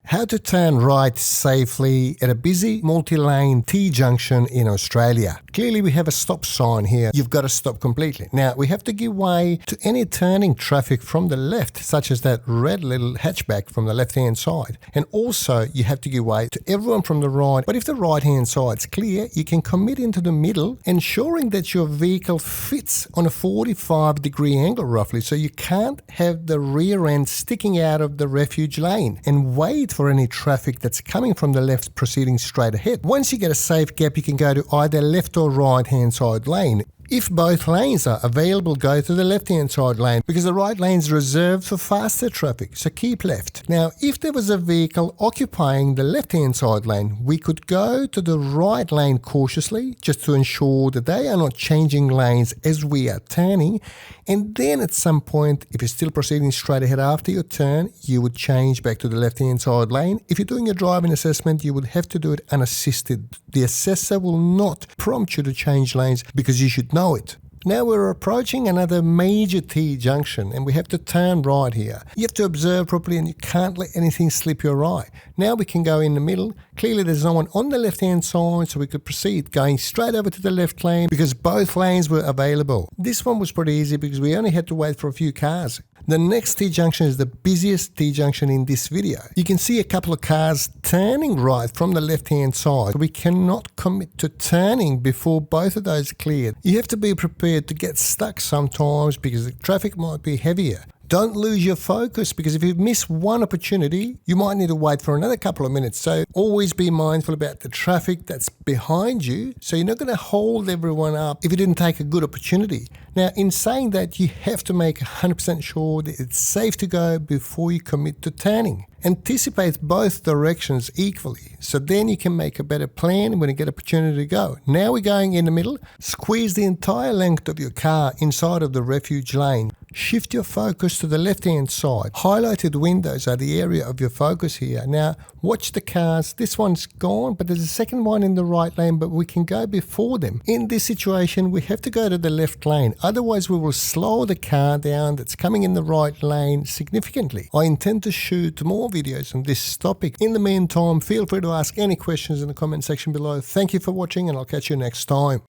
How to turn right safely at a busy multi-lane T-junction in Australia. Clearly we have a stop sign here. You've got to stop completely. Now we have to give way to any turning traffic from the left, such as that red little hatchback from the left-hand side. And also you have to give way to everyone from the right. But if the right-hand side's clear, you can commit into the middle, ensuring that your vehicle fits on a 45-degree angle roughly, so you can't have the rear end sticking out of the refuge lane, and wait for any traffic that's coming from the left proceeding straight ahead. Once you get a safe gap, you can go to either left or right hand side lane. If both lanes are available, go to the left-hand side lane because the right lane is reserved for faster traffic, so keep left. Now, if there was a vehicle occupying the left-hand side lane, we could go to the right lane cautiously just to ensure that they are not changing lanes as we are turning. And then at some point, if you're still proceeding straight ahead after your turn, you would change back to the left-hand side lane. If you're doing your driving assessment, you would have to do it unassisted. The assessor will not prompt you to change lanes because you should know it. Now we're approaching another major T-junction and we have to turn right here. You have to observe properly and you can't let anything slip your eye. Now we can go in the middle. Clearly there's no one on the left-hand side, so we could proceed going straight over to the left lane because both lanes were available. This one was pretty easy because we only had to wait for a few cars. The next T-junction is the busiest T-junction in this video. You can see a couple of cars turning right from the left-hand side. We cannot commit to turning before both of those are cleared. You have to be prepared to get stuck sometimes because the traffic might be heavier. Don't lose your focus because if you miss one opportunity, you might need to wait for another couple of minutes. So always be mindful about the traffic that's behind you. So you're not going to hold everyone up if you didn't take a good opportunity. Now, in saying that, you have to make 100% sure that it's safe to go before you commit to turning. Anticipate both directions equally, so then you can make a better plan when you get an opportunity to go. Now we're going in the middle. Squeeze the entire length of your car inside of the refuge lane. Shift your focus to the left-hand side. Highlighted windows are the area of your focus here. Now, watch the cars. This one's gone, but there's a second one in the right lane, but we can go before them. In this situation, we have to go to the left lane. Otherwise, we will slow the car down that's coming in the right lane significantly. I intend to shoot more videos on this topic. In the meantime, feel free to ask any questions in the comment section below. Thank you for watching, and I'll catch you next time.